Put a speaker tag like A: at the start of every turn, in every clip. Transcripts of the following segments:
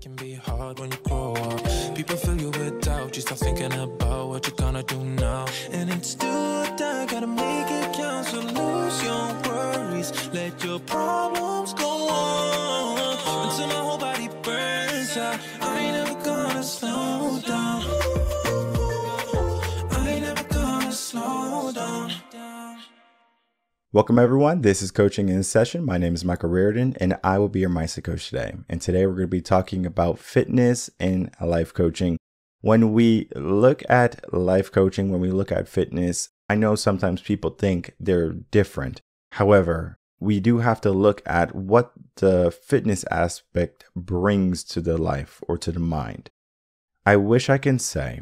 A: can be hard when you grow up. People fill you with doubt, you start thinking about what you're gonna do now. And it's do or die, gotta make it count. So lose your worries, let your problems go on until my whole body burns out. I ain't never gonna slow down. I ain't never gonna slow down.
B: Welcome everyone, this is Coaching in Session. My name is Michael Rearden and I will be your mindset coach today. And today we're going to be talking about fitness and life coaching. When we look at life coaching, when we look at fitness, I know sometimes people think they're different. However, we do have to look at what the fitness aspect brings to the life or to the mind. I wish I can say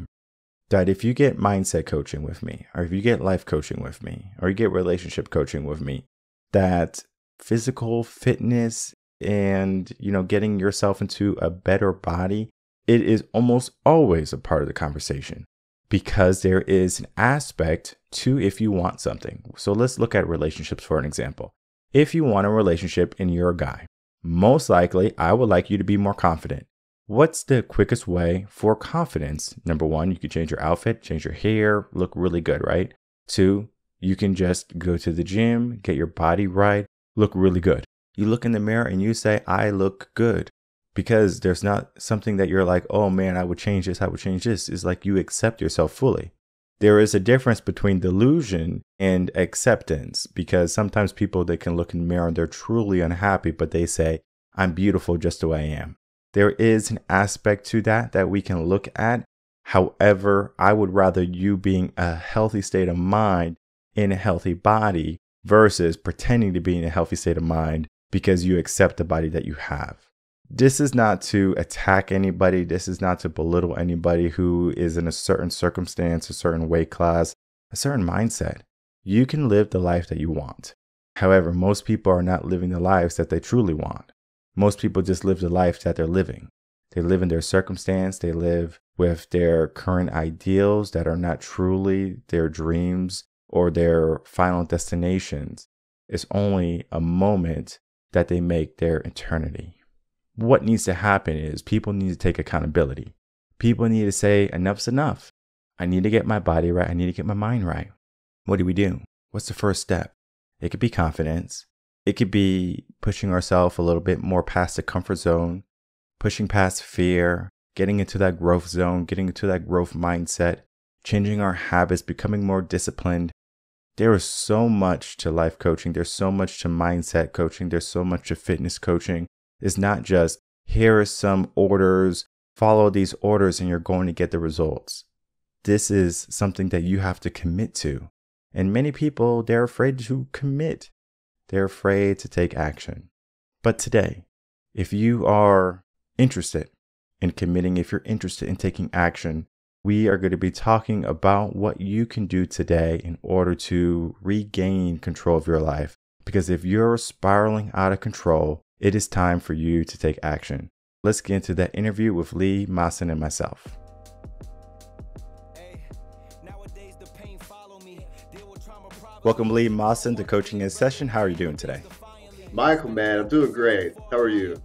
B: that if you get mindset coaching with me, or if you get life coaching with me, or you get relationship coaching with me, that physical fitness and, getting yourself into a better body, it is almost always a part of the conversation because there is an aspect to if you want something. So let's look at relationships for an example. If you want a relationship and you're a guy, most likely I would like you to be more confident. What's the quickest way for confidence? Number one, you can change your outfit, change your hair, look really good, right? Two, you can just go to the gym, get your body right, look really good. You look in the mirror and you say, I look good. Because there's not something that you're like, oh man, I would change this, I would change this. It's like you accept yourself fully. There is a difference between delusion and acceptance because sometimes people, they can look in the mirror and they're truly unhappy, but they say, I'm beautiful just the way I am. There is an aspect to that we can look at. However, I would rather you being a healthy state of mind in a healthy body versus pretending to be in a healthy state of mind because you accept the body that you have. This is not to attack anybody. This is not to belittle anybody who is in a certain circumstance, a certain weight class, a certain mindset. You can live the life that you want. However, most people are not living the lives that they truly want. Most people just live the life that they're living. They live in their circumstance. They live with their current ideals that are not truly their dreams or their final destinations. It's only a moment that they make their eternity. What needs to happen is people need to take accountability. People need to say, enough's enough. I need to get my body right. I need to get my mind right. What do? What's the first step? It could be confidence. It could be pushing ourselves a little bit more past the comfort zone, pushing past fear, getting into that growth zone, getting into that growth mindset, changing our habits, becoming more disciplined. There is so much to life coaching. There's so much to mindset coaching. There's so much to fitness coaching. It's not just, here are some orders, follow these orders and you're going to get the results. This is something that you have to commit to. And many people, they're afraid to commit. They're afraid to take action. But today, if you are interested in committing, if you're interested in taking action, we are going to be talking about what you can do today in order to regain control of your life. Because if you're spiraling out of control, it is time for you to take action. Let's get into that interview with Lee Maasen and myself. Welcome, Lee Maasen, to Coaching in Session. How are you doing today?
C: Michael, man, I'm doing great. How are you?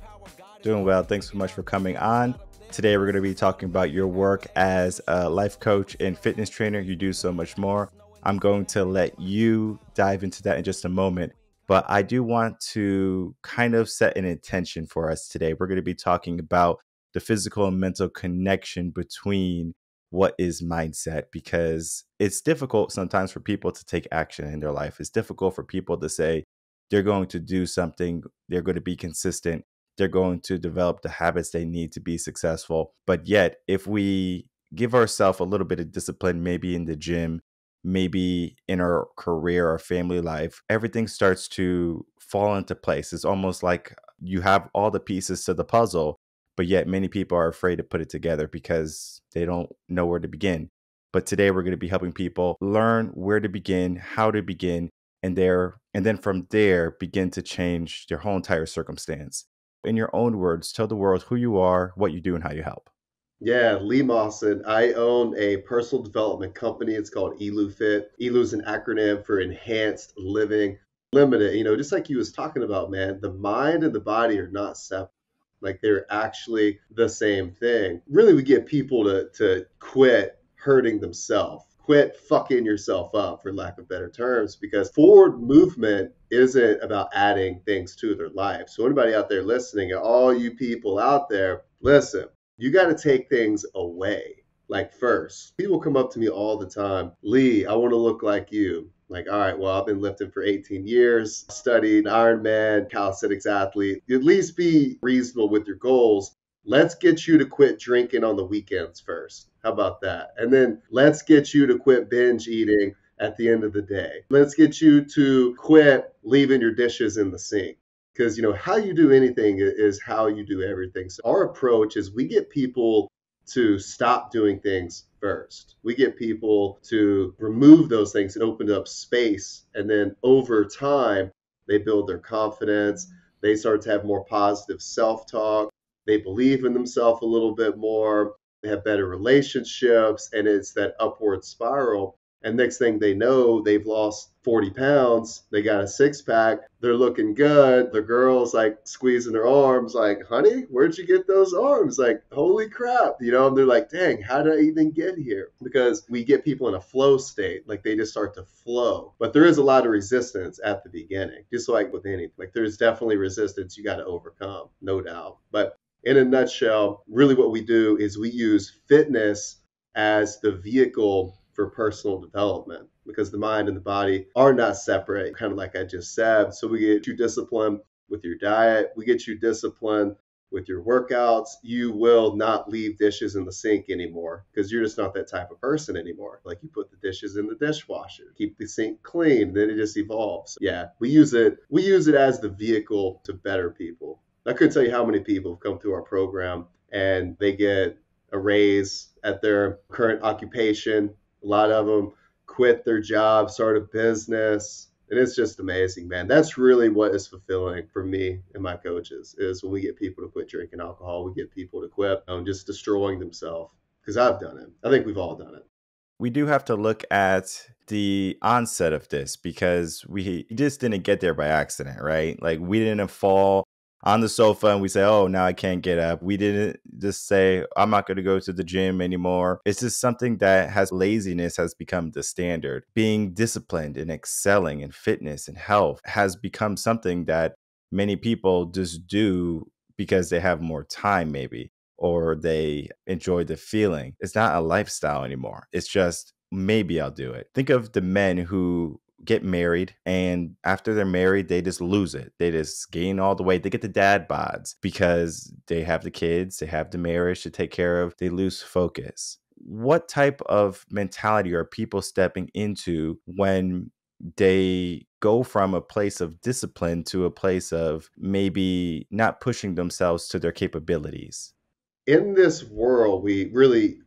B: Doing well. Thanks so much for coming on. Today, we're going to be talking about your work as a life coach and fitness trainer. You do so much more. I'm going to let you dive into that in just a moment. But I do want to kind of set an intention for us today. We're going to be talking about the physical and mental connection between what is mindset, because it's difficult sometimes for people to take action in their life. It's difficult for people to say they're going to do something, they're going to be consistent, they're going to develop the habits they need to be successful. But yet, if we give ourselves a little bit of discipline, maybe in the gym, maybe in our career or family life, everything starts to fall into place. It's almost like you have all the pieces to the puzzle, but yet many people are afraid to put it together because they don't know where to begin. But today we're going to be helping people learn where to begin, how to begin, and then from there begin to change their whole entire circumstance. In your own words, tell the world who you are, what you do, and how you help.
C: Yeah, Lee Maasen. I own a personal development company. It's called EluFit. ELU is an acronym for Enhanced Living Limited. Just like you was talking about, man, the mind and the body are not separate. Like they're actually the same thing. Really, we get people to quit hurting themselves. Quit fucking yourself up, for lack of better terms, because forward movement isn't about adding things to their life. So anybody out there listening, and all you people out there, listen, you got to take things away. Like first, people come up to me all the time, Lee, I want to look like you. Like, all right, well, I've been lifting for 18 years, studied Ironman, calisthenics athlete. At least be reasonable with your goals. Let's get you to quit drinking on the weekends first. How about that? And then let's get you to quit binge eating at the end of the day. Let's get you to quit leaving your dishes in the sink. Because, how you do anything is how you do everything. So our approach is we get people to stop doing things first. We get people to remove those things and open up space. And then over time, they build their confidence. They start to have more positive self-talk. They believe in themselves a little bit more. They have better relationships. And it's that upward spiral. And next thing they know, they've lost 40 pounds. They got a six pack. They're looking good. The girl's like squeezing their arms, like, honey, where'd you get those arms? Like, holy crap. And they're like, dang, how did I even get here? Because we get people in a flow state. Like they just start to flow. But there is a lot of resistance at the beginning, just like with anything. Like there's definitely resistance you got to overcome, no doubt. But in a nutshell, really what we do is we use fitness as the vehicle for personal development, because the mind and the body are not separate, kind of like I just said. So we get you disciplined with your diet. We get you disciplined with your workouts. You will not leave dishes in the sink anymore because you're just not that type of person anymore. Like you put the dishes in the dishwasher, keep the sink clean, then it just evolves. Yeah, we use it as the vehicle to better people. I couldn't tell you how many people have come through our program and they get a raise at their current occupation. A lot of them quit their job, start a business. And it's just amazing, man. That's really what is fulfilling for me and my coaches is when we get people to quit drinking alcohol, we get people to quit just destroying themselves. Because I've done it. I think we've all done it.
B: We do have to look at the onset of this because we just didn't get there by accident, right? Like we didn't fall on the sofa and we say, oh, now I can't get up. We didn't just say, I'm not going to go to the gym anymore. It's just something that laziness has become the standard. Being disciplined and excelling in fitness and health has become something that many people just do because they have more time maybe, or they enjoy the feeling. It's not a lifestyle anymore. It's just, maybe I'll do it. Think of the men who get married and after they're married, they just lose it. They just gain all the weight. They get the dad bods because they have the kids, they have the marriage to take care of. They lose focus. What type of mentality are people stepping into when they go from a place of discipline to a place of maybe not pushing themselves to their capabilities?
C: In this world,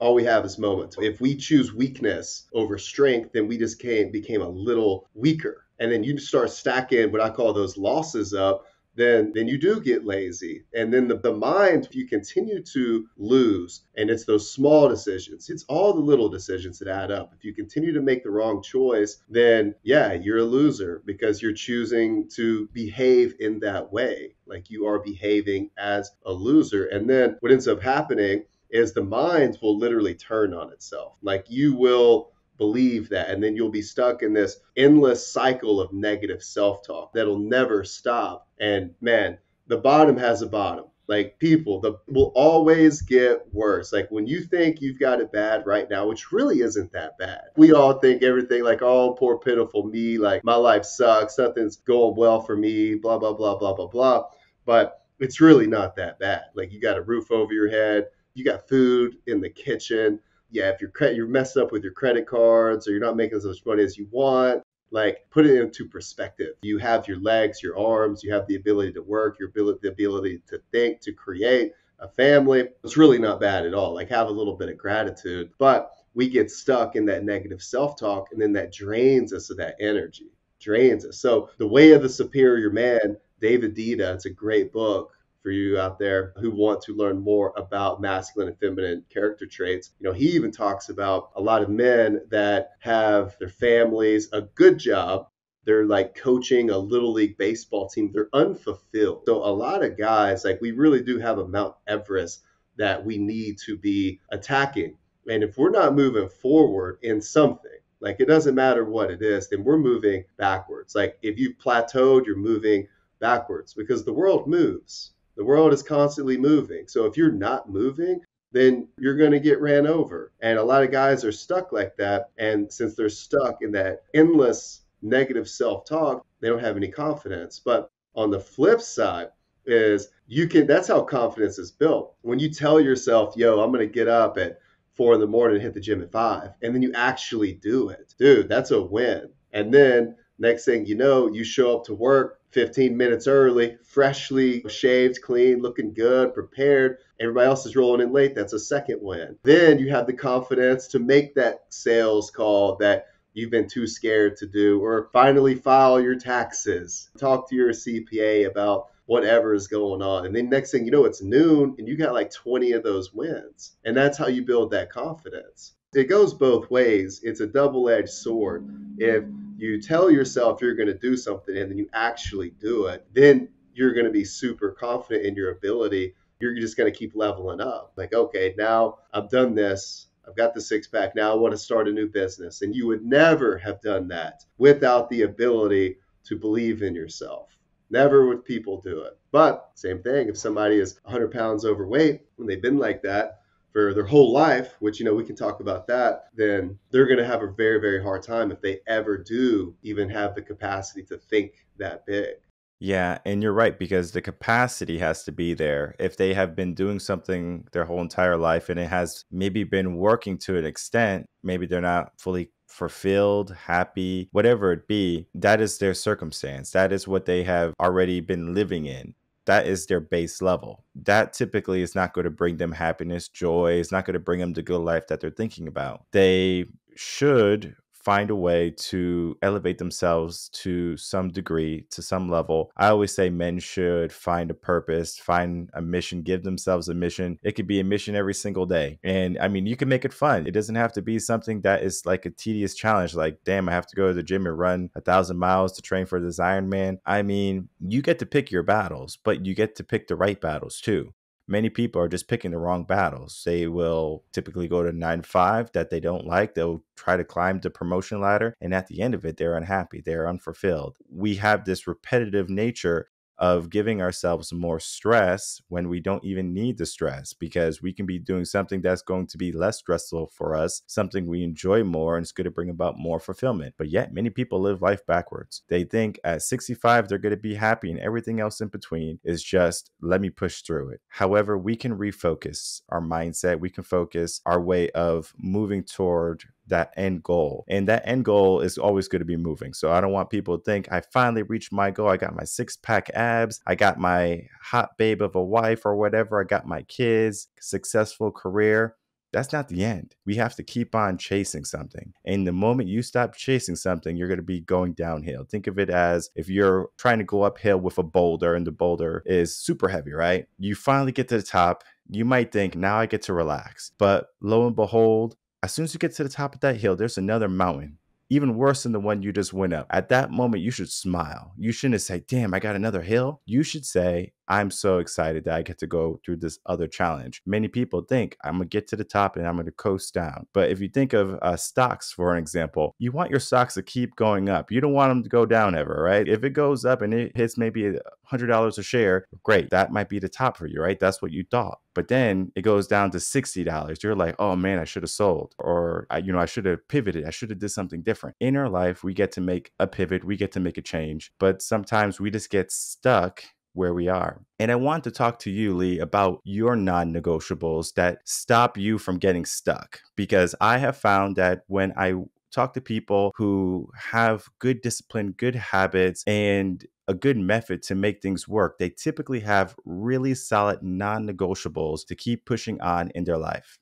C: all we have is moments. If we choose weakness over strength, then we just became a little weaker. And then you start stacking what I call those losses up, then you do get lazy. And then the mind, if you continue to lose, and it's those small decisions, it's all the little decisions that add up. If you continue to make the wrong choice, then yeah, you're a loser because you're choosing to behave in that way. Like you are behaving as a loser. And then what ends up happening is the mind will literally turn on itself. Like you will believe that, and then you'll be stuck in this endless cycle of negative self-talk that'll never stop. And man, the bottom has a bottom. Like people will always get worse. Like when you think you've got it bad right now, which really isn't that bad. We all think everything like, oh, poor pitiful me, like my life sucks, nothing's going well for me, blah, blah, blah, blah, blah, blah. But it's really not that bad. Like you got a roof over your head, you got food in the kitchen. Yeah, if you're messed up with your credit cards or you're not making as much money as you want, like put it into perspective. You have your legs, your arms, you have the ability to work, the ability to think, to create a family. It's really not bad at all. Like have a little bit of gratitude, but we get stuck in that negative self-talk and then that drains us of that energy, drains us. So The Way of the Superior Man, David Dita, it's a great book for you out there who want to learn more about masculine and feminine character traits. He even talks about a lot of men that have their families, a good job, they're like coaching a little league baseball team. They're unfulfilled. So a lot of guys, like we really do have a Mount Everest that we need to be attacking. And if we're not moving forward in something, like it doesn't matter what it is, then we're moving backwards. Like if you've plateaued, you're moving backwards because the world moves. The world is constantly moving. So if you're not moving, then you're going to get ran over. And a lot of guys are stuck like that. And since they're stuck in that endless negative self-talk, they don't have any confidence. But on the flip side is that's how confidence is built. When you tell yourself, yo, I'm going to get up at 4 a.m. and hit the gym at 5, and then you actually do it, dude, that's a win. And then next thing you know, you show up to work 15 minutes early, freshly shaved, clean, looking good, prepared. Everybody else is rolling in late. That's a second win. Then you have the confidence to make that sales call that you've been too scared to do, or finally file your taxes, talk to your CPA about whatever is going on. And then next thing you know, it's noon and you got like 20 of those wins. And that's how you build that confidence. It goes both ways. It's a double-edged sword. If you tell yourself you're going to do something and then you actually do it, then you're going to be super confident in your ability. You're just going to keep leveling up. Like, okay, now I've done this. I've got the six pack. Now I want to start a new business. And you would never have done that without the ability to believe in yourself. Never would people do it. But same thing, if somebody is 100 pounds overweight and they've been like that for their whole life, which, we can talk about that, then they're going to have a very, very hard time if they ever do even have the capacity to think that big.
B: Yeah, and you're right, because the capacity has to be there. If they have been doing something their whole entire life and it has maybe been working to an extent, maybe they're not fully fulfilled, happy, whatever it be, that is their circumstance. That is what they have already been living in. That is their base level. That typically is not going to bring them happiness, joy. It's not going to bring them the good life that they're thinking about. They should find a way to elevate themselves to some degree, to some level. I always say men should find a purpose, find a mission, give themselves a mission. It could be a mission every single day. And I mean, you can make it fun. It doesn't have to be something that is like a tedious challenge. Like, damn, I have to go to the gym and run 1,000 miles to train for this Ironman. I mean, you get to pick your battles, but you get to pick the right battles too. Many people are just picking the wrong battles. They will typically go to 9 to 5 that they don't like. They'll try to climb the promotion ladder. And at the end of it, they're unhappy. They're unfulfilled. We have this repetitive nature of giving ourselves more stress when we don't even need the stress, because we can be doing something that's going to be less stressful for us, something we enjoy more, and it's going to bring about more fulfillment. But yet many people live life backwards. They think at 65 they're going to be happy, and everything else in between is just let me push through it. However, we can refocus our mindset. We can focus our way of moving toward that end goal. And that end goal is always going to be moving. So I don't want people to think I finally reached my goal. I got my 6-pack abs. I got my hot babe of a wife or whatever. I got my kids, successful career. That's not the end. We have to keep on chasing something. And the moment you stop chasing something, you're going to be going downhill. Think of it as if you're trying to go uphill with a boulder and the boulder is super heavy, right? You finally get to the top. You might think, now I get to relax. But lo and behold, as soon as you get to the top of that hill, there's another mountain, even worse than the one you just went up. At that moment, you should smile. You shouldn't say, damn, I got another hill. You should say, I'm so excited that I get to go through this other challenge. Many people think I'm going to get to the top and I'm going to coast down. But if you think of stocks, for an example, you want your stocks to keep going up. You don't want them to go down ever, right? If it goes up and it hits maybe $100 a share, great. That might be the top for you, right? That's what you thought. But then it goes down to $60. You're like, oh man, I should have sold, or I should have pivoted. I should have did something different. In our life, we get to make a pivot. We get to make a change. But sometimes we just get stuck where we are. And I want to talk to you, Lee, about your non-negotiables that stop you from getting stuck. Because I have found that when I talk to people who have good discipline, good habits, and a good method to make things work, they typically have really solid non-negotiables to keep pushing on in their life.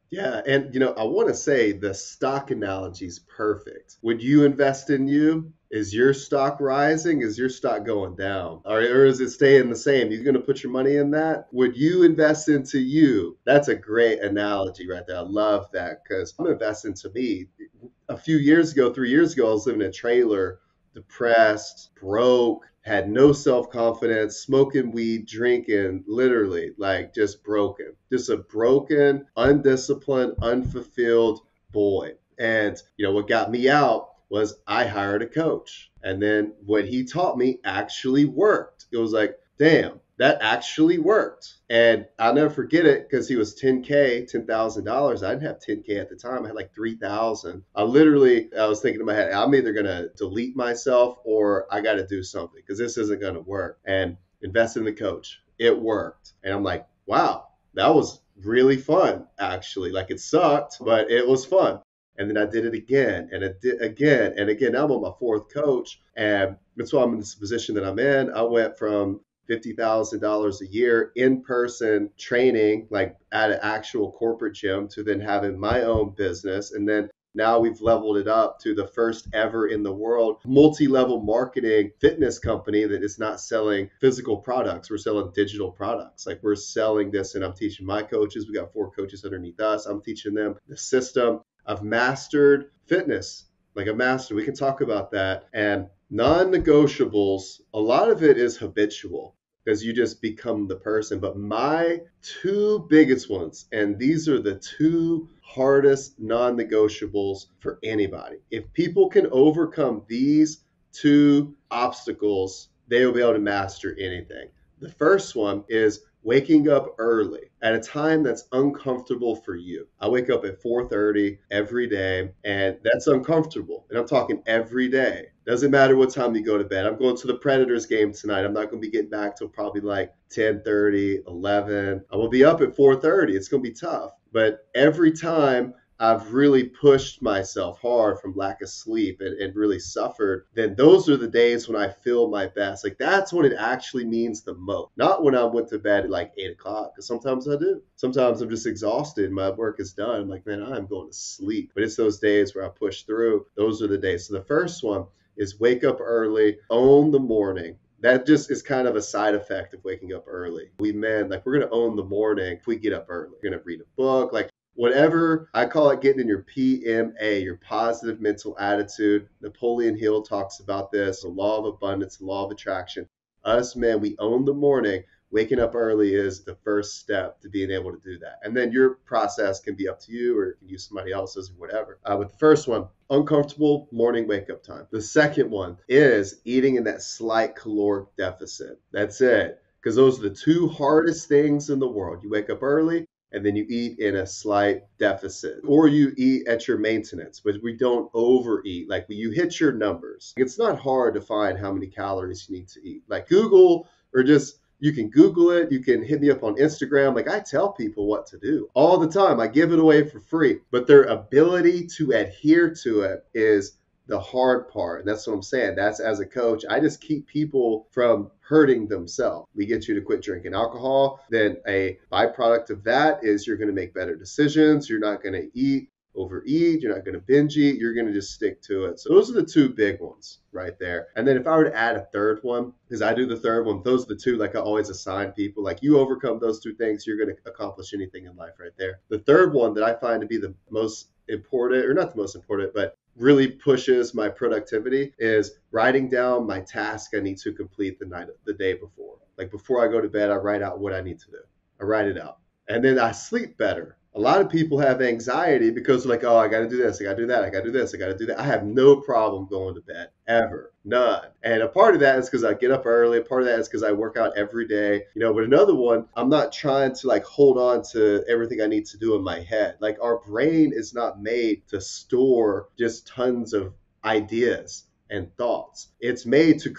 C: Yeah, and I want to say the stock analogy is perfect. Would you invest in you? Is your stock rising? Is your stock going down? Or is it staying the same? You're going to put your money in that? Would you invest into you? That's a great analogy right there. I love that, because I'm investing to me. A few years ago, 3 years ago, I was living in a trailer depressed, broke, had no self-confidence, smoking weed, drinking, literally like just broken. Just a broken, undisciplined, unfulfilled boy. And what got me out was I hired a coach. And then what he taught me actually worked. It was like, damn, that actually worked. And I'll never forget it because he was $10,000. I didn't have 10K at the time. I had like 3,000. I was thinking in my head, I'm either going to delete myself or I got to do something because this isn't going to work. And invest in the coach. It worked. And I'm like, wow, that was really fun, actually. Like it sucked, but it was fun. And then I did it again and it did again and again. Now I'm on my fourth coach. And that's why I'm in this position that I'm in. I went from $50,000 a year in-person training, like at an actual corporate gym, to then having my own business. And then now we've leveled it up to the first ever in the world multi-level marketing fitness company that is not selling physical products. We're selling digital products. Like we're selling this and I'm teaching my coaches. We got 4 coaches underneath us. I'm teaching them the system. I've mastered fitness, like a master. We can talk about that. And non-negotiables, a lot of it is habitual because you just become the person. But my 2 biggest ones, and these are the 2 hardest non-negotiables for anybody. If people can overcome these 2 obstacles, they will be able to master anything. The first one is waking up early at a time that's uncomfortable for you. I wake up at 4:30 every day, and that's uncomfortable. And I'm talking every day. Doesn't matter what time you go to bed. I'm going to the Predators game tonight. I'm not going to be getting back till probably like 10:30, 11. I will be up at 4:30. It's going to be tough. But every time I've really pushed myself hard from lack of sleep and really suffered, then those are the days when I feel my best. Like that's when it actually means the most. Not when I went to bed at like 8 o'clock, because sometimes I do. Sometimes I'm just exhausted. My work is done. I'm like, man, I'm going to sleep. But it's those days where I push through. Those are the days. So the first one is wake up early, own the morning. That just is kind of a side effect of waking up early. We men, like we're going to own the morning if we get up early. We're going to read a book, like whatever. I call it getting in your PMA, your positive mental attitude. Napoleon Hill talks about this, the law of abundance, the law of attraction. Us men, we own the morning. Waking up early is the first step to being able to do that. And then your process can be up to you, or you can use somebody else's or whatever. With the first one, uncomfortable morning wake up time. The second one is eating in that slight caloric deficit. That's it. Because those are the 2 hardest things in the world. You wake up early and then you eat in a slight deficit, or you eat at your maintenance, but we don't overeat. Like when you hit your numbers, it's not hard to find how many calories you need to eat. Like Google, or just you can Google it. You can hit me up on Instagram. Like I tell people what to do all the time. I give it away for free, but their ability to adhere to it is the hard part. And that's what I'm saying. That's as a coach, I just keep people from hurting themselves. We get you to quit drinking alcohol. Then a byproduct of that is you're going to make better decisions. You're not going to overeat. You're not going to binge eat. You're going to just stick to it. So those are the 2 big ones right there. And then if I were to add a third one, because I do the third one, those are the 2 like I always assign people. Like you overcome those 2 things, you're going to accomplish anything in life right there. The third one that I find to be the most important, or not the most important, but really pushes my productivity is writing down my task I need to complete the day before. Like before I go to bed, I write out what I need to do. I write it out. And then I sleep better. A lot of people have anxiety because they're like, oh, I got to do this, I got to do that, I got to do this, I got to do that. I have no problem going to bed, ever, none. And a part of that is because I get up early. A part of that is because I work out every day. But another one, I'm not trying to like hold on to everything I need to do in my head. Like our brain is not made to store just tons of ideas and thoughts. It's made to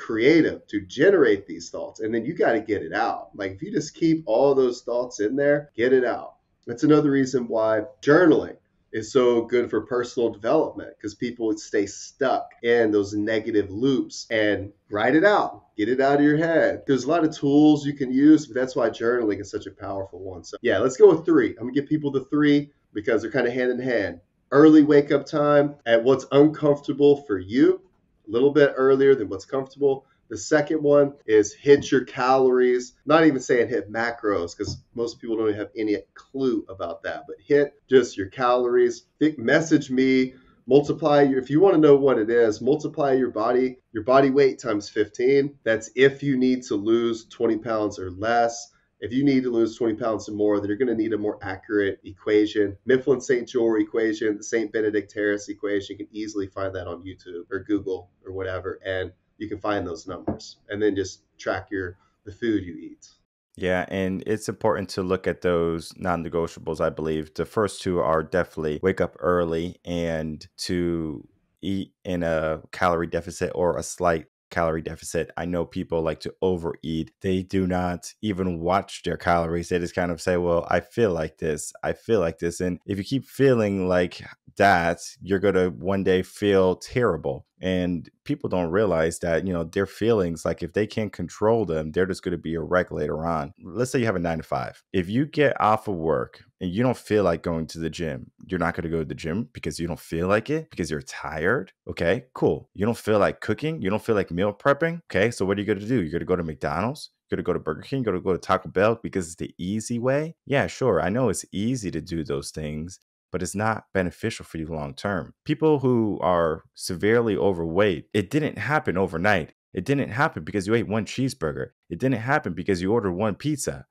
C: generate these thoughts. And then you got to get it out. Like if you just keep all those thoughts in there, get it out. That's another reason why journaling is so good for personal development, because people would stay stuck in those negative loops and write it out, get it out of your head. There's a lot of tools you can use, but that's why journaling is such a powerful one. So yeah, let's go with 3. I'm gonna give people the 3 because they're kind of hand in hand. Early wake up time at what's uncomfortable for you, a little bit earlier than what's comfortable. The second one is hit your calories. Not even saying hit macros, because most people don't even have any clue about that, but hit just your calories. Message me if you want to know what it is, multiply your body weight times 15. That's if you need to lose 20 pounds or less. If you need to lose 20 pounds or more, then you're going to need a more accurate equation. Mifflin St. Jour equation, the St. Benedict Harris equation. You can easily find that on YouTube or Google or whatever, and you can find those numbers. And then just track the food you eat.
B: Yeah, and it's important to look at those non-negotiables, I believe. The first two are definitely wake up early and to eat in a calorie deficit or a slight calorie deficit. I know people like to overeat. They do not even watch their calories. They just kind of say, well, I feel like this. I feel like this. And if you keep feeling like that, you're going to one day feel terrible. And people don't realize that, their feelings, like if they can't control them, they're just going to be a wreck later on. Let's say you have a 9 to 5. If you get off of work and you don't feel like going to the gym, you're not going to go to the gym because you don't feel like it, because you're tired. Okay, cool. You don't feel like cooking. You don't feel like meal prepping. Okay, so what are you going to do? You're going to go to McDonald's? You're going to go to Burger King? You're going to go to Taco Bell because it's the easy way? Yeah, sure. I know it's easy to do those things, but it's not beneficial for you long term. People who are severely overweight, it didn't happen overnight. It didn't happen because you ate one cheeseburger. It didn't happen because you ordered one pizza.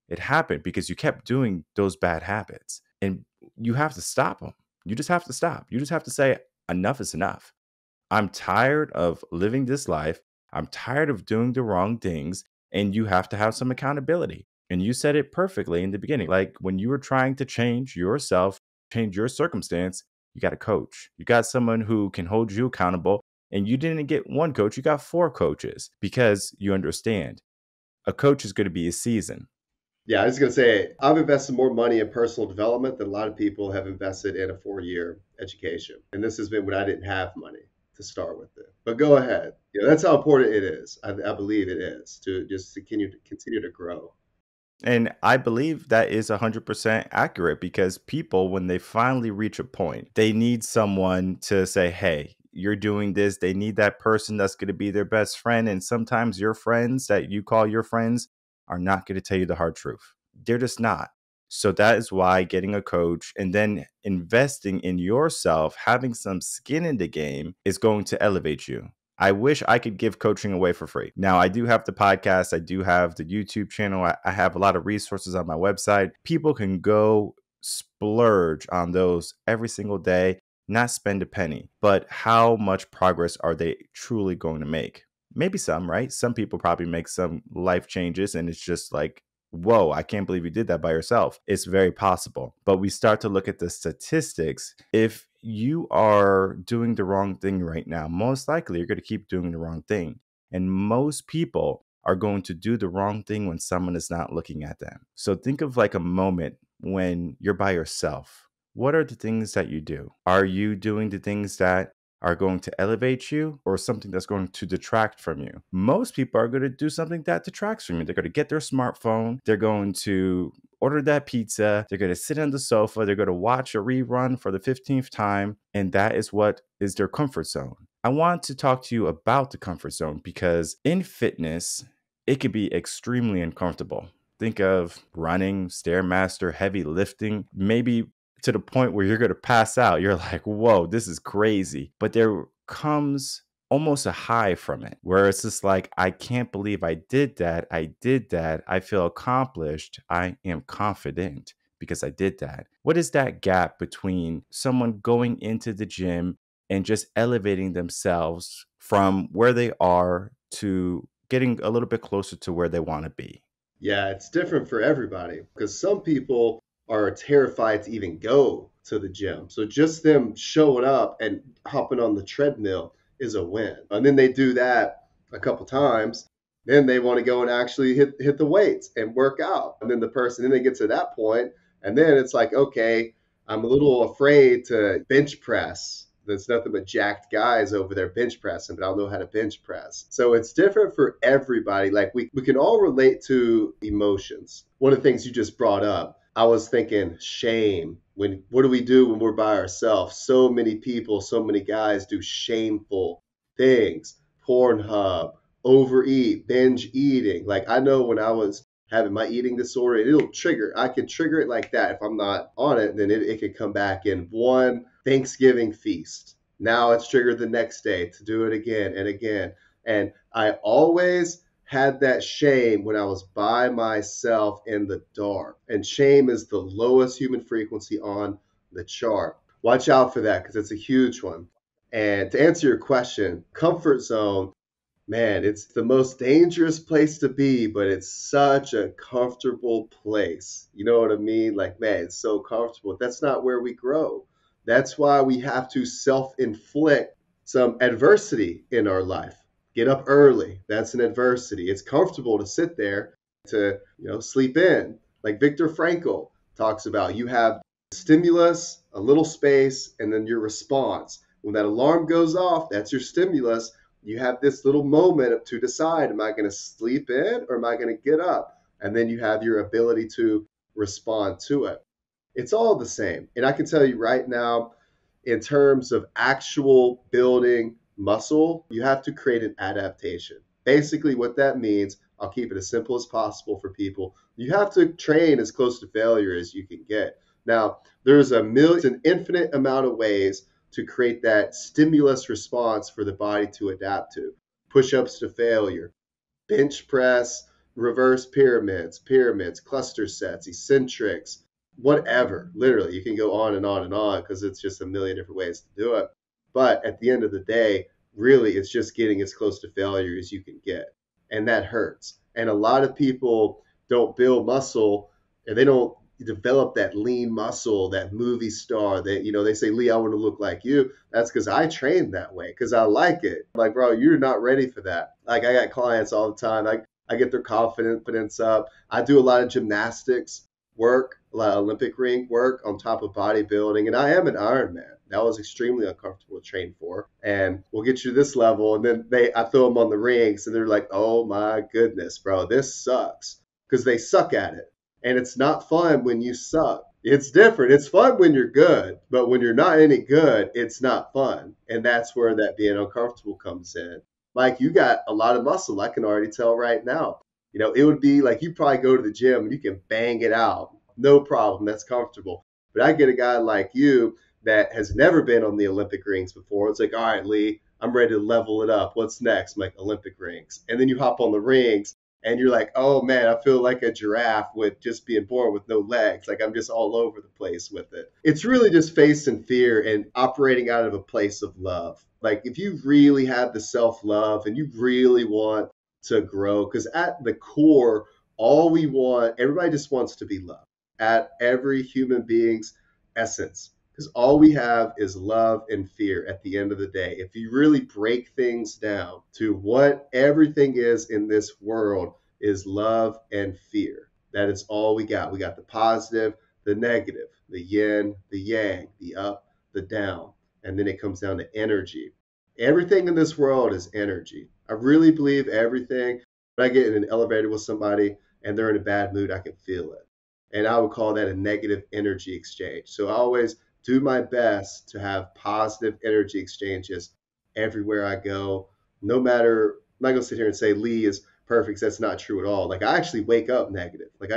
B: It happened because you kept doing those bad habits, and you have to stop them. You just have to stop. You just have to say, enough is enough. I'm tired of living this life. I'm tired of doing the wrong things, and you have to have some accountability. And you said it perfectly in the beginning. Like when you were trying to change yourself, change your circumstance, you got a coach. You got someone who can hold you accountable, and you didn't get one coach, you got 4 coaches because you understand a coach is going to be a season.
C: Yeah, I was going to say, I've invested more money in personal development than a lot of people have invested in a 4-year education. And this has been when I didn't have money to start with it. But go ahead. Yeah, that's how important it is. I believe it is to just continue to grow.
B: And I believe that is 100% accurate because people, when they finally reach a point, they need someone to say, hey, you're doing this. They need that person that's going to be their best friend. And sometimes your friends that you call your friends are not going to tell you the hard truth. They're just not. So that is why getting a coach and then investing in yourself, having some skin in the game is going to elevate you. I wish I could give coaching away for free. Now, I do have the podcast. I do have the YouTube channel. I have a lot of resources on my website. People can go splurge on those every single day, not spend a penny. But how much progress are they truly going to make? Maybe some, right? Some people probably make some life changes and it's just like, whoa, I can't believe you did that by yourself. It's very possible. But we start to look at the statistics. If you are doing the wrong thing right now, most likely you're going to keep doing the wrong thing. And most people are going to do the wrong thing when someone is not looking at them. So think of like a moment when you're by yourself. What are the things that you do? Are you doing the things that are going to elevate you or something that's going to detract from you? Most people are going to do something that detracts from you. They're going to get their smartphone. They're going to order that pizza. They're going to sit on the sofa. They're going to watch a rerun for the 15th time. And that is what is their comfort zone. I want to talk to you about the comfort zone because in fitness, it can be extremely uncomfortable. Think of running, Stairmaster, heavy lifting, maybe to the point where you're going to pass out. You're like, whoa, this is crazy. But there comes almost a high from it where it's just like, I can't believe I did that. I did that. I feel accomplished. I am confident because I did that. What is that gap between someone going into the gym and just elevating themselves from where they are to getting a little bit closer to where they want to be?
C: Yeah, it's different for everybody because some people are terrified to even go to the gym. So just them showing up and hopping on the treadmill is a win. And then they do that a couple times. Then they want to go and actually hit the weights and work out. And then they get to that point, and then it's like, okay, I'm a little afraid to bench press. There's nothing but jacked guys over there bench pressing, but I don't know how to bench press. So it's different for everybody. Like we can all relate to emotions. One of the things you just brought up, I was thinking shame. What do we do when we're by ourselves? So many people, so many guys do shameful things. Pornhub, overeat, binge eating. Like I know when I was having my eating disorder, and it'll trigger. I can trigger it like that. If I'm not on it, then it could come back in one Thanksgiving feast. Now it's triggered the next day to do it again and again. And I always had that shame when I was by myself in the dark. And shame is the lowest human frequency on the chart. Watch out for that because it's a huge one. And to answer your question, comfort zone, man, it's the most dangerous place to be, but it's such a comfortable place. You know what I mean? Like, man, it's so comfortable. That's not where we grow. That's why we have to self-inflict some adversity in our life. Get up early. That's an adversity. It's comfortable to sit there to, sleep in. Like Viktor Frankl talks about, you have stimulus, a little space, and then your response. When that alarm goes off, that's your stimulus. You have this little moment to decide, am I going to sleep in or am I going to get up? And then you have your ability to respond to it. It's all the same. And I can tell you right now, in terms of actual building muscle, you have to create an adaptation. Basically, what that means, I'll keep it as simple as possible for people. You have to train as close to failure as you can get. Now, there's an infinite amount of ways to create that stimulus response for the body to adapt to. Push-ups to failure, bench press, reverse pyramids, cluster sets, eccentrics, whatever. Literally, you can go on and on and on because it's just a million different ways to do it. But at the end of the day, really, it's just getting as close to failure as you can get. And that hurts. And a lot of people don't build muscle and they don't develop that lean muscle, that movie star that, they say, Lee, I want to look like you. That's because I trained that way because I like it. Like, bro, you're not ready for that. Like, I got clients all the time. I get their confidence up. I do a lot of gymnastics work, a lot of Olympic ring work on top of bodybuilding. And I am an Ironman. That was extremely uncomfortable to train for. And we'll get you to this level. And then I throw them on the rings and they're like, oh my goodness, bro, this sucks. Because they suck at it. And it's not fun when you suck. It's different. It's fun when you're good, but when you're not any good, it's not fun. And that's where that being uncomfortable comes in. Mike, you got a lot of muscle. I can already tell right now. It would be like you probably go to the gym and you can bang it out. No problem. That's comfortable. But I get a guy like you that has never been on the Olympic rings before. It's like, all right, Lee, I'm ready to level it up. What's next? I'm like, Olympic rings. And then you hop on the rings. And you're like, oh man, I feel like a giraffe with just being born with no legs. Like I'm just all over the place with it. It's really just facing fear and operating out of a place of love. Like if you really have the self-love and you really want to grow, because at the core, all we want, everybody just wants to be loved at every human being's essence. Because all we have is love and fear at the end of the day. If you really break things down to what everything is in this world is love and fear. That is all we got. We got the positive, the negative, the yin, the yang, the up, the down. And then it comes down to energy. Everything in this world is energy. I really believe everything. When I get in an elevator with somebody and they're in a bad mood, I can feel it. And I would call that a negative energy exchange. So I always do my best to have positive energy exchanges everywhere I go. No matter, I'm not going to sit here and say Lee is perfect. That's not true at all. Like I actually wake up negative. Like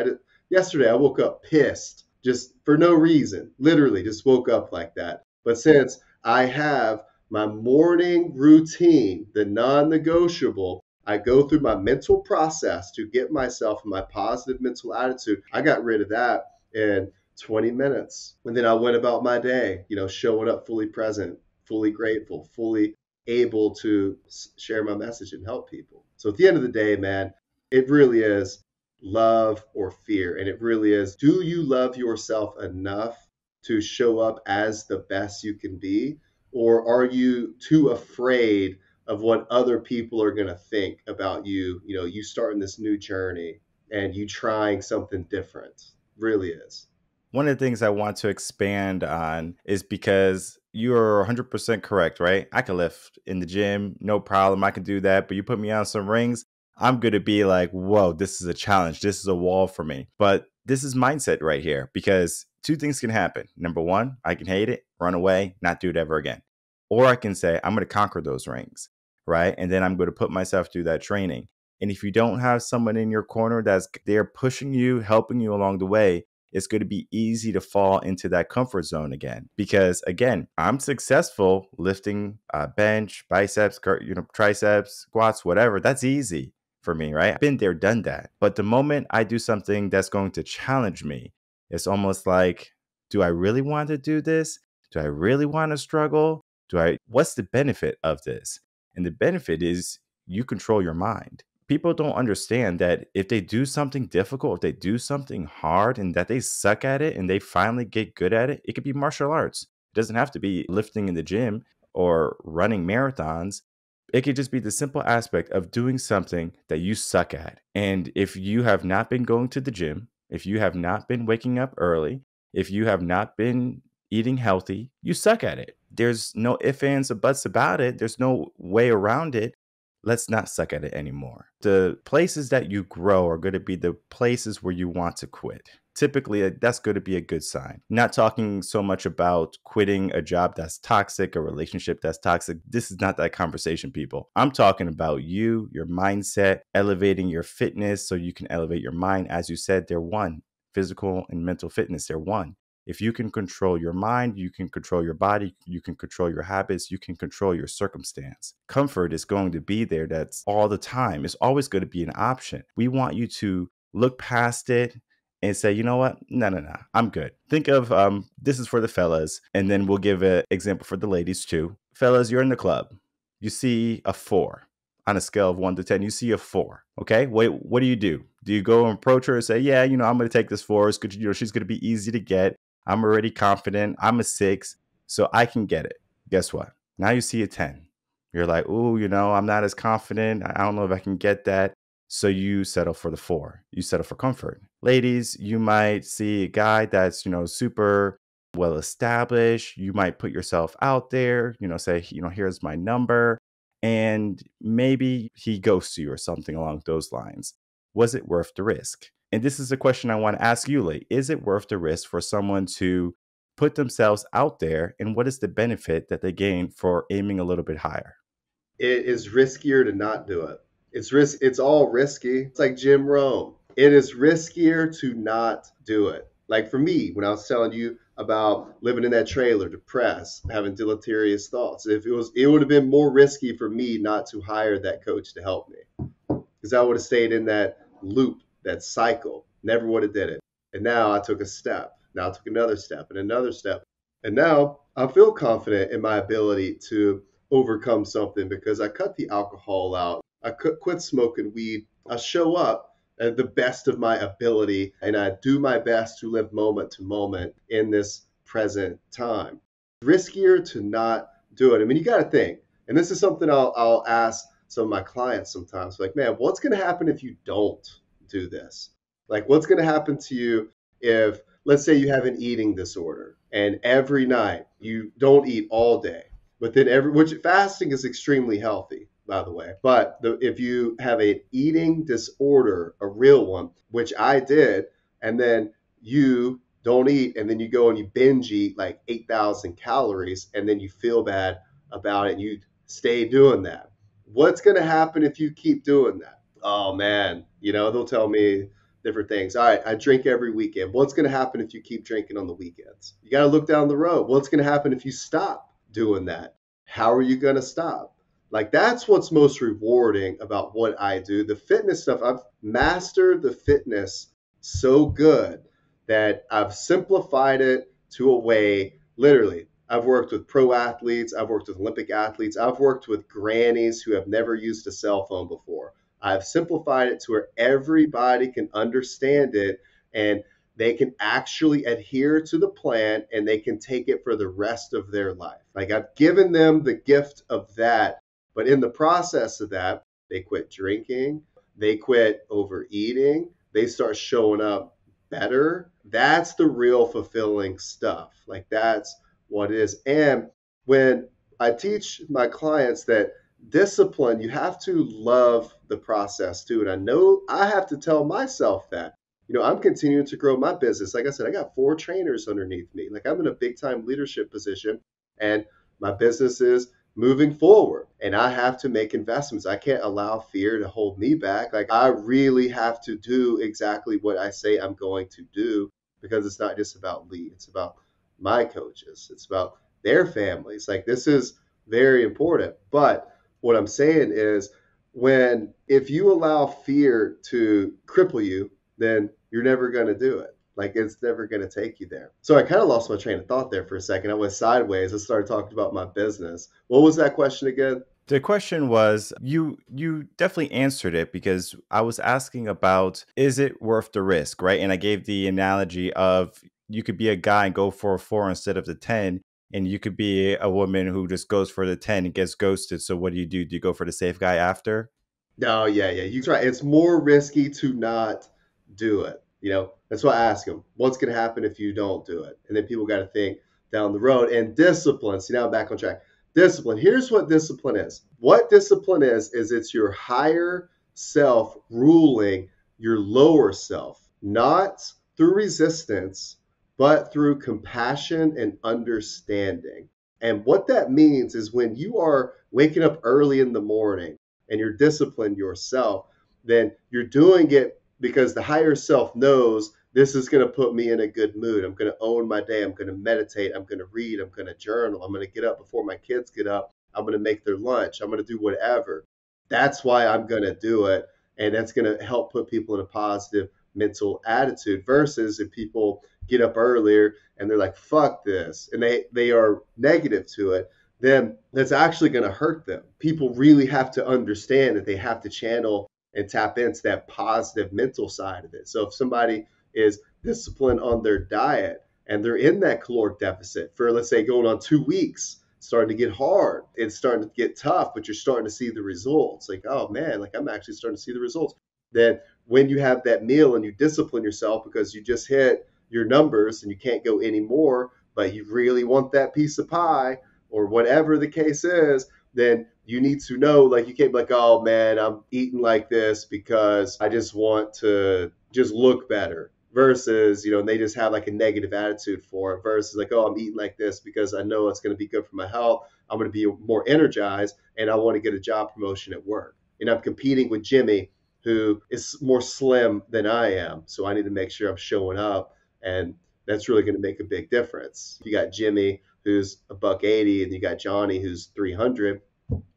C: yesterday, I woke up pissed just for no reason. Literally just woke up like that. But since I have my morning routine, the non-negotiable, I go through my mental process to get myself in my positive mental attitude. I got rid of that in 20 minutes. And then I went about my day, showing up fully present, fully grateful, fully able to share my message and help people. So at the end of the day, man, it really is love or fear. And it really is, do you love yourself enough to show up as the best you can be? Or are you too afraid of what other people are going to think about you, you starting this new journey and you trying something different? Really is.
B: One of the things I want to expand on is because you are 100% correct, right? I can lift in the gym, no problem. I can do that. But you put me on some rings, I'm going to be like, whoa, this is a challenge. This is a wall for me. But this is mindset right here because two things can happen. Number one, I can hate it, run away, not do it ever again. Or I can say, I'm going to conquer those rings, right? And then I'm going to put myself through that training. And if you don't have someone in your corner that's there pushing you, helping you along the way, it's going to be easy to fall into that comfort zone again. Because again, I'm successful lifting bench, biceps, triceps, squats, whatever. That's easy for me, right? I've been there, done that. But the moment I do something that's going to challenge me, it's almost like, do I really want to do this? Do I really want to struggle? What's the benefit of this? And the benefit is you control your mind. People don't understand that if they do something difficult, if they do something hard and that they suck at it and they finally get good at it, it could be martial arts. It doesn't have to be lifting in the gym or running marathons. It could just be the simple aspect of doing something that you suck at. And if you have not been going to the gym, if you have not been waking up early, if you have not been eating healthy, you suck at it. There's no ifs, ands, or buts about it. There's no way around it. Let's not suck at it anymore. The places that you grow are going to be the places where you want to quit. Typically, that's going to be a good sign. Not talking so much about quitting a job that's toxic, a relationship that's toxic. This is not that conversation, people. I'm talking about you, your mindset, elevating your fitness so you can elevate your mind. As you said, they're one. Physical and mental fitness, they're one. If you can control your mind, you can control your body, you can control your habits, you can control your circumstance. Comfort is going to be there. That's all the time. It's always going to be an option. We want you to look past it and say, you know what? No, I'm good. Think of, this is for the fellas, and then we'll give an example for the ladies too. Fellas, you're in the club. You see a 4. On a scale of 1 to 10, you see a 4. Okay. Wait, what do? Do you go and approach her and say, yeah, I'm going to take this 4. It's good, she's going to be easy to get. I'm already confident. I'm a 6, so I can get it. Guess what? Now you see a 10. You're like, ooh, I'm not as confident. I don't know if I can get that. So you settle for the 4. You settle for comfort. Ladies, you might see a guy that's, super well established. You might put yourself out there, say, here's my number. And maybe he ghosts you or something along those lines. Was it worth the risk? And this is a question I want to ask you, Lee. Is it worth the risk for someone to put themselves out there? And what is the benefit that they gain for aiming a little bit higher?
C: It is riskier to not do it. It's all risky. It's like Jim Rome. It is riskier to not do it. Like for me, when I was telling you about living in that trailer, depressed, having deleterious thoughts, it would have been more risky for me not to hire that coach to help me, because I would have stayed in that loop, that cycle, never would have did it. And now I took a step. Now I took another step and another step. And now I feel confident in my ability to overcome something because I cut the alcohol out. I quit smoking weed. I show up at the best of my ability and I do my best to live moment to moment in this present time. Riskier to not do it. I mean, you got to think, and this is something I'll ask some of my clients sometimes, like, man, what's going to happen if you don't do this? Like, what's going to happen to you if, let's say you have an eating disorder and every night you don't eat all day, but then which fasting is extremely healthy, by the way. But if you have an eating disorder, a real one, which I did, and then you don't eat and then you go and you binge eat like 8,000 calories and then you feel bad about it and you stay doing that. What's going to happen if you keep doing that? Oh man, they'll tell me different things. All right, I drink every weekend. What's going to happen if you keep drinking on the weekends? You got to look down the road. What's going to happen if you stop doing that? How are you going to stop? Like, that's what's most rewarding about what I do. The fitness stuff, I've mastered the fitness so good that I've simplified it to a way, literally, I've worked with pro athletes. I've worked with Olympic athletes. I've worked with grannies who have never used a cell phone before. I've simplified it to where everybody can understand it and they can actually adhere to the plan and they can take it for the rest of their life. Like, I've given them the gift of that. But in the process of that, they quit drinking, they quit overeating, they start showing up better. That's the real fulfilling stuff. Like, that's what it is. And when I teach my clients that discipline, you have to love the process too. And I know I have to tell myself that. I'm continuing to grow my business. Like I said, I got 4 trainers underneath me. Like, I'm in a big time leadership position and my business is moving forward. And I have to make investments. I can't allow fear to hold me back. Like, I really have to do exactly what I say I'm going to do, because it's not just about Lee, it's about my coaches, it's about their families. Like, this is very important. But what I'm saying is, if you allow fear to cripple you, then you're never going to do it. Like, it's never going to take you there. So I kind of lost my train of thought there for a second. I went sideways. I started talking about my business. What was that question again?
B: The question was, you definitely answered it, because I was asking about, is it worth the risk, right? And I gave the analogy of, you could be a guy and go for a 4 instead of the 10, and you could be a woman who just goes for the 10 and gets ghosted. So what do you do? Do you go for the safe guy after?
C: No, yeah. You try. It's more risky to not do it. That's why I ask them, what's going to happen if you don't do it? And then people got to think down the road. And discipline. See, now I'm back on track. Discipline. Here's what discipline is. What discipline is it's your higher self ruling your lower self, not through resistance, but through compassion and understanding. And what that means is, when you are waking up early in the morning and you're disciplined yourself, then you're doing it because the higher self knows, this is going to put me in a good mood. I'm going to own my day. I'm going to meditate. I'm going to read. I'm going to journal. I'm going to get up before my kids get up. I'm going to make their lunch. I'm going to do whatever. That's why I'm going to do it. And that's going to help put people in a positive mental attitude, versus if people get up earlier and they're like, fuck this, and they are negative to it, then that's actually going to hurt them. People really have to understand that they have to channel and tap into that positive mental side of it. So if somebody is disciplined on their diet and they're in that caloric deficit for, let's say, going on 2 weeks, it's starting to get hard, it's starting to get tough, but you're starting to see the results. Like, oh man, like, I'm actually starting to see the results. Then when you have that meal and you discipline yourself because you just hit your numbers and you can't go anymore, but you really want that piece of pie, or whatever the case is, then you need to know, like, you can't be like, oh man, I'm eating like this because I just want to just look better, versus, and they just have like a negative attitude for it, versus like, oh, I'm eating like this because I know it's going to be good for my health. I'm going to be more energized and I want to get a job promotion at work. And I'm competing with Jimmy, who is more slim than I am. So I need to make sure I'm showing up. And that's really going to make a big difference. If you got Jimmy, who's $180, and you got Johnny, who's 300,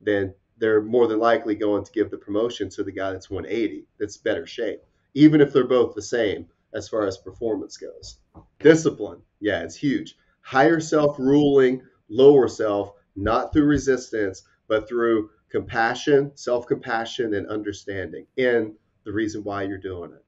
C: then they're more than likely going to give the promotion to the guy that's 180, that's better shape, even if they're both the same as far as performance goes. Discipline, yeah, it's huge. Higher self ruling lower self, not through resistance, but through compassion, self-compassion, and understanding, and the reason why you're doing it.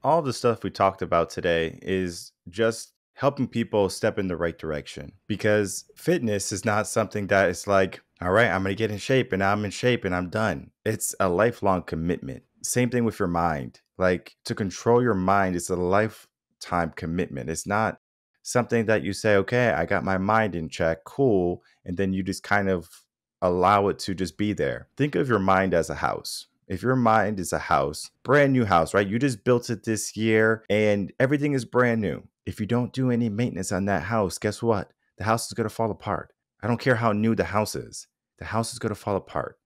B: All the stuff we talked about today is just helping people step in the right direction, because fitness is not something that is like, all right, I'm going to get in shape and I'm in shape and I'm done. It's a lifelong commitment. Same thing with your mind. Like, to control your mind is a lifetime commitment. It's not something that you say, okay, I got my mind in check, cool, and then you just kind of allow it to just be there. Think of your mind as a house. If your mind is a house, brand new house, right? You just built it this year and everything is brand new. If you don't do any maintenance on that house, guess what? The house is going to fall apart. I don't care how new the house is. The house is going to fall apart.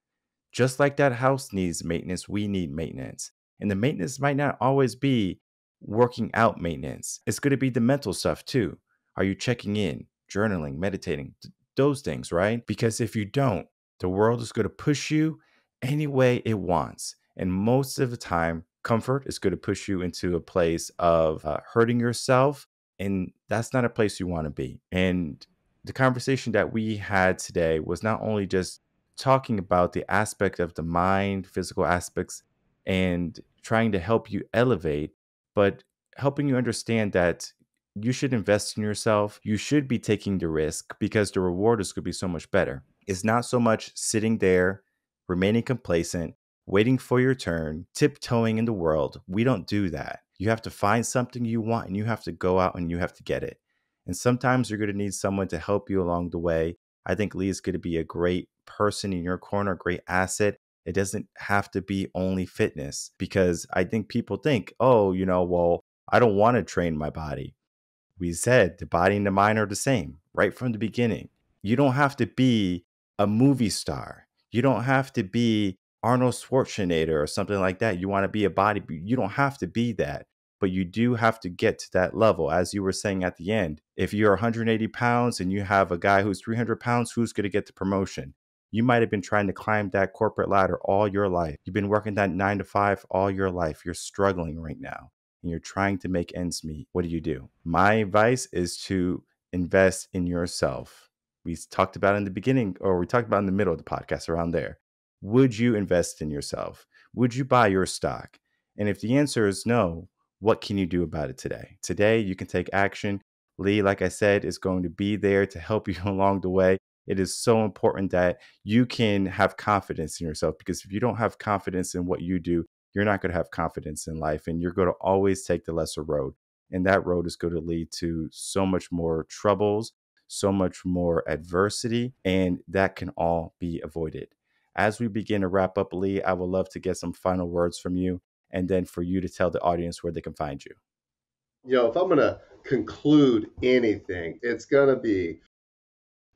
B: Just like that house needs maintenance, we need maintenance. And the maintenance might not always be working out maintenance. It's going to be the mental stuff too. Are you checking in, journaling, meditating, those things, right? Because if you don't, the world is going to push you any way it wants. And most of the time, comfort is going to push you into a place of hurting yourself. And that's not a place you want to be. And the conversation that we had today was not only just talking about the aspect of the mind, physical aspects, and trying to help you elevate, but helping you understand that you should invest in yourself. You should be taking the risk because the reward is going to be so much better. It's not so much sitting there, remaining complacent, waiting for your turn, tiptoeing in the world. We don't do that. You have to find something you want and you have to go out and you have to get it. And sometimes you're going to need someone to help you along the way. I think Lee is going to be a great person in your corner, a great asset. It doesn't have to be only fitness, because I think people think, oh, well, I don't want to train my body. We said the body and the mind are the same right from the beginning. You don't have to be a movie star. You don't have to be Arnold Schwarzenegger or something like that. You want to be a bodybuilder. You don't have to be that, but you do have to get to that level. As you were saying at the end, if you're 180 pounds and you have a guy who's 300 pounds, who's going to get the promotion? You might have been trying to climb that corporate ladder all your life. You've been working that 9 to 5 all your life. You're struggling right now and you're trying to make ends meet. What do? My advice is to invest in yourself. We talked about in the beginning, or we talked about in the middle of the podcast, around there. Would you invest in yourself? Would you buy your stock? And if the answer is no, what can you do about it today? Today, you can take action. Lee, like I said, is going to be there to help you along the way. It is so important that you can have confidence in yourself, because if you don't have confidence in what you do, you're not going to have confidence in life, and you're going to always take the lesser road. And that road is going to lead to so much more troubles, so much more adversity, and that can all be avoided. As we begin to wrap up, Lee, I would love to get some final words from you, and then for you to tell the audience where they can find you.
C: If I'm going to conclude anything, it's going to be,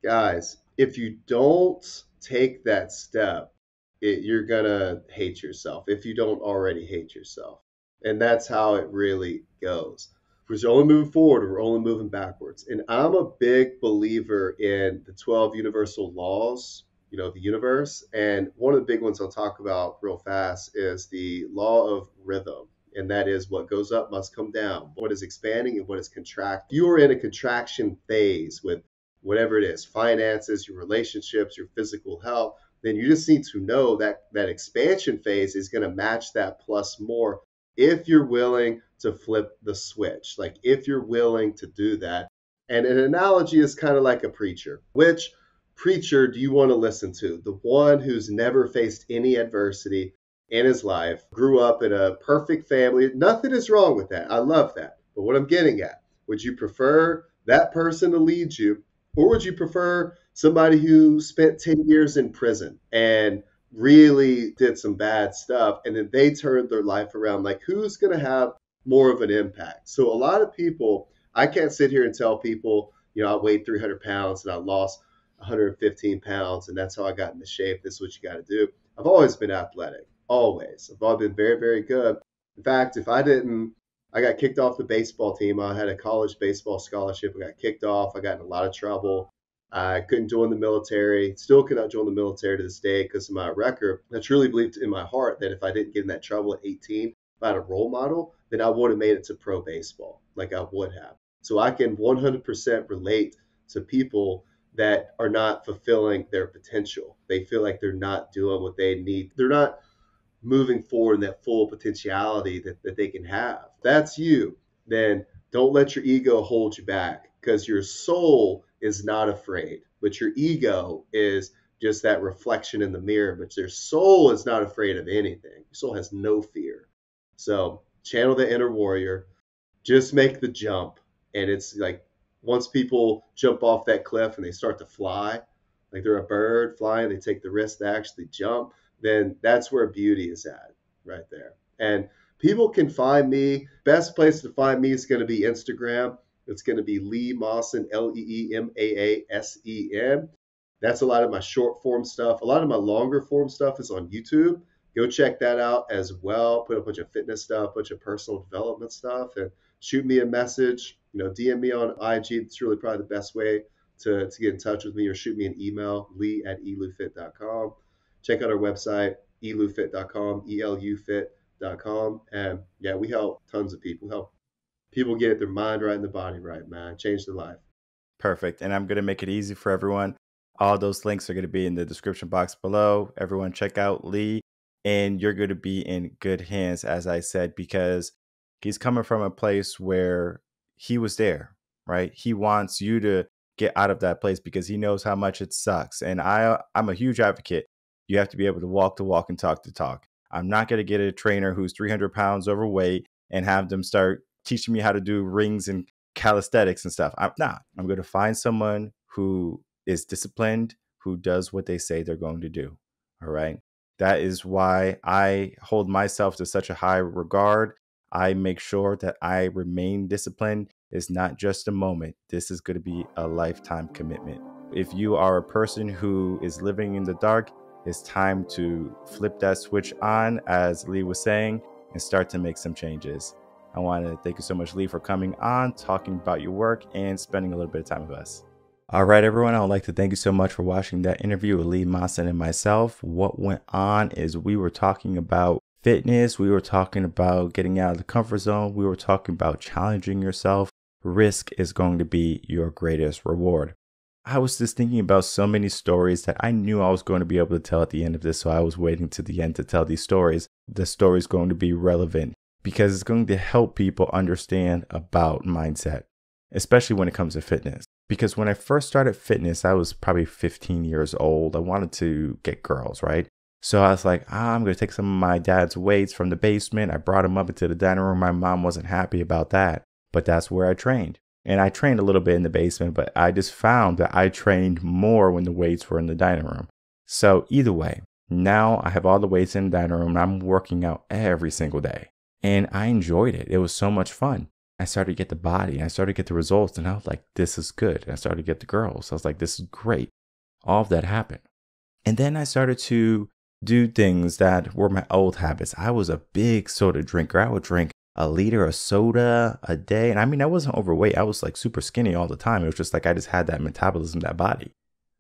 C: guys, if you don't take that step, you're going to hate yourself if you don't already hate yourself. And that's how it really goes. If we're only moving forward, we're only moving backwards. And I'm a big believer in the 12 universal laws, of the universe. And one of the big ones I'll talk about real fast is the law of rhythm. And that is, what goes up must come down. What is expanding and what is contracting. You are in a contraction phase with whatever it is, finances, your relationships, your physical health, then you just need to know that that expansion phase is going to match that plus more if you're willing to flip the switch, like if you're willing to do that. And an analogy is kind of like a preacher. Which preacher do you want to listen to? The one who's never faced any adversity in his life, grew up in a perfect family. Nothing is wrong with that. I love that. But what I'm getting at, would you prefer that person to lead you, or would you prefer somebody who spent 10 years in prison and really did some bad stuff, and then they turned their life around? Like, who's going to have more of an impact? So a lot of people, I can't sit here and tell people, I weighed 300 pounds and I lost 115 pounds, and that's how I got into shape. This is what you got to do. I've always been athletic. Always. I've always been very, very good. In fact, I got kicked off the baseball team. I had a college baseball scholarship. I got kicked off. I got in a lot of trouble. I couldn't join the military. Still cannot join the military to this day because of my record. I truly believed in my heart that if I didn't get in that trouble at 18, if I had a role model, then I would have made it to pro baseball, like I would have. So I can 100% relate to people that are not fulfilling their potential. They feel like they're not doing what they need. They're not moving forward in that full potentiality that they can have. If that's you, then don't let your ego hold you back, because your soul is not afraid, but your ego is just that reflection in the mirror. But your soul is not afraid of anything. Your soul has no fear. So channel the inner warrior, just make the jump. And it's like, once people jump off that cliff and they start to fly, like they're a bird flying, they take the risk to actually jump, then that's where beauty is at, right there. And people can find me. Best place to find me is going to be Instagram. It's going to be Lee Maasen, Leemaasen. That's a lot of my short form stuff. A lot of my longer form stuff is on YouTube. Go check that out as well. Put a bunch of fitness stuff, a bunch of personal development stuff, and shoot me a message. DM me on IG. It's really probably the best way to get in touch with me, or shoot me an email, lee@elufit.com. Check out our website, elufit.com, elufit.com. And yeah, we help tons of people. Help people get their mind right and their body right, man. Change their life.
B: Perfect. And I'm going to make it easy for everyone. All those links are going to be in the description box below. Everyone check out Lee, and you're going to be in good hands, as I said, because he's coming from a place where he was there, right? He wants you to get out of that place because he knows how much it sucks. And I'm a huge advocate. You have to be able to walk the walk and talk the talk. I'm not going to get a trainer who's 300 pounds overweight and have them start teaching me how to do rings and calisthenics and stuff. I'm not. I'm going to find someone who is disciplined, who does what they say they're going to do. All right. That is why I hold myself to such a high regard. I make sure that I remain disciplined. It's not just a moment. This is going to be a lifetime commitment. If you are a person who is living in the dark, it's time to flip that switch on, as Lee was saying, and start to make some changes. I want to thank you so much, Lee, for coming on, talking about your work, and spending a little bit of time with us. All right, everyone, I would like to thank you so much for watching that interview with Lee Maasen and myself. What went on is we were talking about fitness. We were talking about getting out of the comfort zone. We were talking about challenging yourself. Risk is going to be your greatest reward. I was just thinking about so many stories that I knew I was going to be able to tell at the end of this. So I was waiting to the end to tell these stories. The story is going to be relevant because it's going to help people understand about mindset, especially when it comes to fitness. Because when I first started fitness, I was probably 15 years old. I wanted to get girls, right? So I was like, I'm going to take some of my dad's weights from the basement. I brought them up into the dining room. My mom wasn't happy about that, but that's where I trained. And I trained a little bit in the basement, but I just found that I trained more when the weights were in the dining room. So either way, now I have all the weights in the dining room and I'm working out every single day. And I enjoyed it. It was so much fun. I started to get the body and I started to get the results and I was like, this is good. And I started to get the girls. I was like, this is great. All of that happened. And then I started to do things that were my old habits. I was a big soda drinker. I would drink a liter of soda a day. And I mean, I wasn't overweight. I was like super skinny all the time. It was just like I just had that metabolism, that body.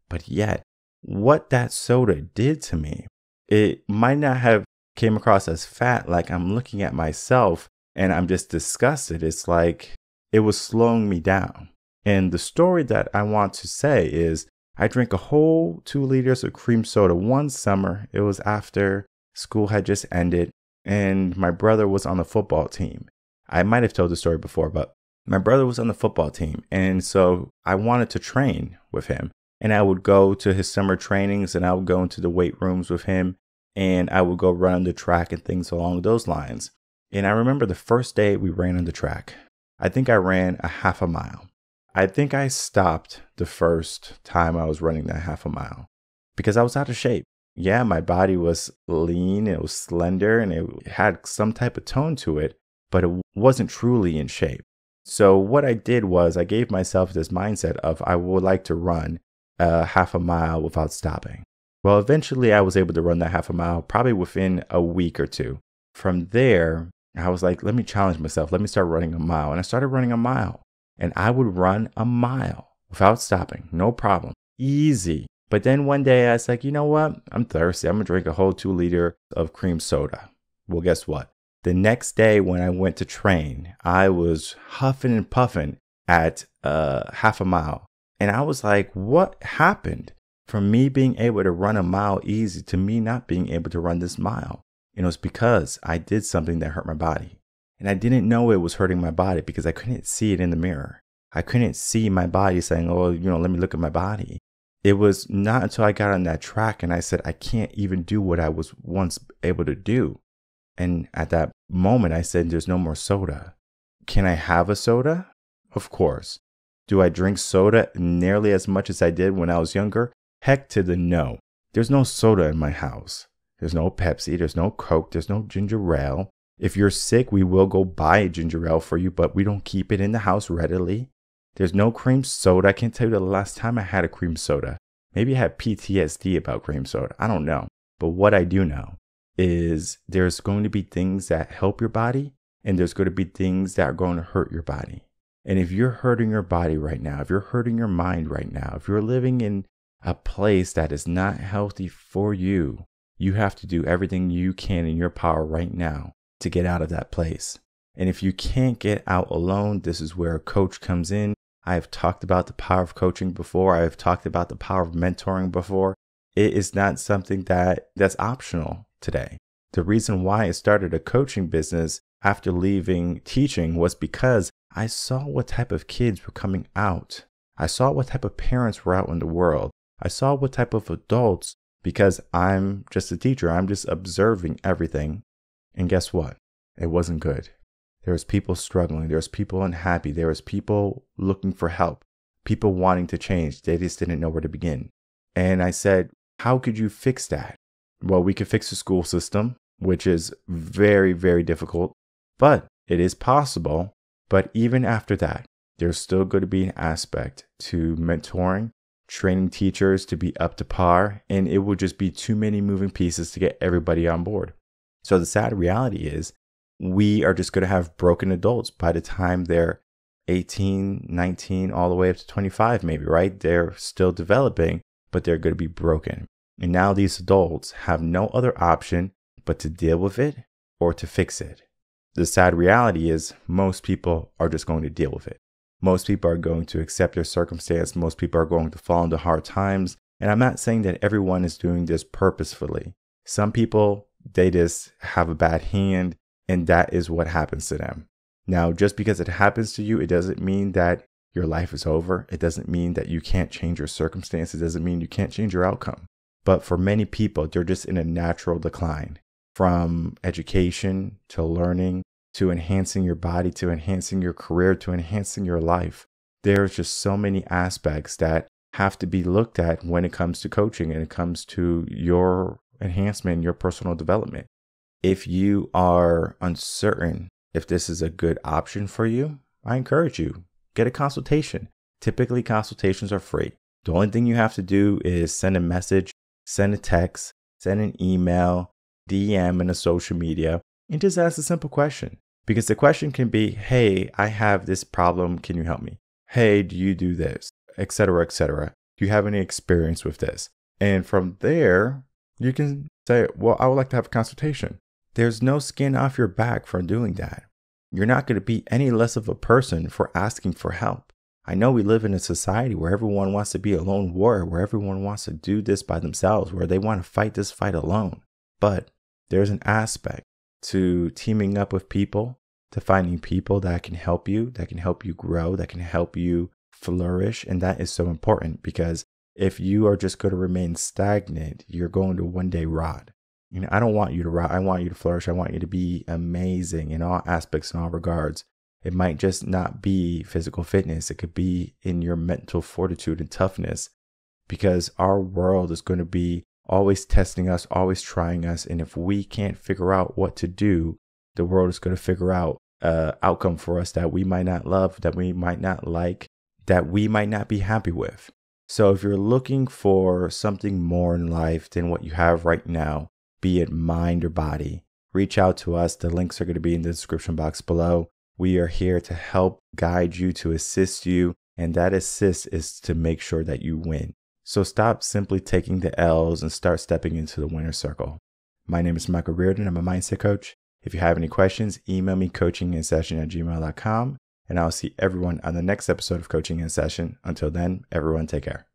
B: But yet, what that soda did to me, it might not have came across as fat. Like I'm looking at myself and I'm just disgusted. It's like it was slowing me down. And the story that I want to say is I drank a whole 2 liters of cream soda one summer. It was after school had just ended and my brother was on the football team. I might have told the story before, but my brother was on the football team. And so I wanted to train with him. And I would go to his summer trainings and I would go into the weight rooms with him. And I would go run on the track and things along those lines. And I remember the first day we ran on the track. I think I ran a half a mile. I think I stopped the first time I was running that half a mile because I was out of shape. Yeah, my body was lean, it was slender, and it had some type of tone to it, but it wasn't truly in shape. So what I did was I gave myself this mindset of I would like to run a half a mile without stopping. Well, eventually I was able to run that half a mile probably within a week or two. From there, I was like, let me challenge myself. Let me start running a mile. And I started running a mile. And I would run a mile without stopping. No problem. Easy. But then one day I was like, you know what? I'm thirsty. I'm going to drink a whole 2 liters of cream soda. Well, guess what? The next day when I went to train, I was huffing and puffing at half a mile. And I was like, what happened from me being able to run a mile easy to me not being able to run this mile? And it was because I did something that hurt my body. And I didn't know it was hurting my body because I couldn't see it in the mirror. I couldn't see my body saying, oh, let me look at my body. It was not until I got on that track and I said, I can't even do what I was once able to do. And at that moment, I said, there's no more soda. Can I have a soda? Of course. Do I drink soda nearly as much as I did when I was younger? Heck to the no. There's no soda in my house. There's no Pepsi. There's no Coke. There's no ginger ale. If you're sick, we will go buy a ginger ale for you, but we don't keep it in the house readily. There's no cream soda. I can't tell you the last time I had a cream soda. Maybe I had PTSD about cream soda. I don't know. But what I do know is there's going to be things that help your body and there's going to be things that are going to hurt your body. And if you're hurting your body right now, if you're hurting your mind right now, if you're living in a place that is not healthy for you, you have to do everything you can in your power right now to get out of that place. And if you can't get out alone, this is where a coach comes in. I've talked about the power of coaching before. I've talked about the power of mentoring before. It is not something that's optional today. The reason why I started a coaching business after leaving teaching was because I saw what type of kids were coming out. I saw what type of parents were out in the world. I saw what type of adults, because I'm just a teacher, I'm just observing everything. And guess what? It wasn't good. There was people struggling. There was people unhappy. There was people looking for help. People wanting to change. They just didn't know where to begin. And I said, how could you fix that? Well, we could fix the school system, which is very, very difficult, but it is possible. But even after that, there's still going to be an aspect to mentoring, training teachers to be up to par, and it will just be too many moving pieces to get everybody on board. So the sad reality is we are just going to have broken adults by the time they're 18, 19, all the way up to 25 maybe, right? They're still developing, but they're going to be broken. And now these adults have no other option but to deal with it or to fix it. The sad reality is most people are just going to deal with it. Most people are going to accept their circumstance. Most people are going to fall into hard times. And I'm not saying that everyone is doing this purposefully. Some people, they just have a bad hand, and that is what happens to them. Now, just because it happens to you, it doesn't mean that your life is over. It doesn't mean that you can't change your circumstances. It doesn't mean you can't change your outcome. But for many people, they're just in a natural decline, from education to learning to enhancing your body, to enhancing your career, to enhancing your life. There's just so many aspects that have to be looked at when it comes to coaching and it comes to your enhancement, your personal development. If you are uncertain if this is a good option for you, I encourage you, get a consultation. Typically, consultations are free. The only thing you have to do is send a message, send a text, send an email, DM in a social media, and just ask a simple question. Because the question can be, hey, I have this problem. Can you help me? Hey, do you do this? Etc., etc. Do you have any experience with this? And from there, you can say, well, I would like to have a consultation. There's no skin off your back for doing that. You're not going to be any less of a person for asking for help. I know we live in a society where everyone wants to be a lone warrior, where everyone wants to do this by themselves, where they want to fight this fight alone. But there's an aspect to teaming up with people, to finding people that can help you grow, that can help you flourish. And that is so important, because if you are just going to remain stagnant, you're going to one day rot. You know, I don't want you to rot. I want you to flourish. I want you to be amazing in all aspects, in all regards. It might just not be physical fitness. It could be in your mental fortitude and toughness, because our world is going to be always testing us, always trying us. And if we can't figure out what to do, the world is going to figure out an outcome for us that we might not love, that we might not like, that we might not be happy with. So if you're looking for something more in life than what you have right now, be it mind or body, reach out to us. The links are going to be in the description box below. We are here to help guide you, to assist you. And that assist is to make sure that you win. So stop simply taking the L's and start stepping into the winner's circle. My name is Michael Rearden. I'm a mindset coach. If you have any questions, email me coachinginsession@gmail.com, and I'll see everyone on the next episode of Coaching in Session. Until then, everyone take care.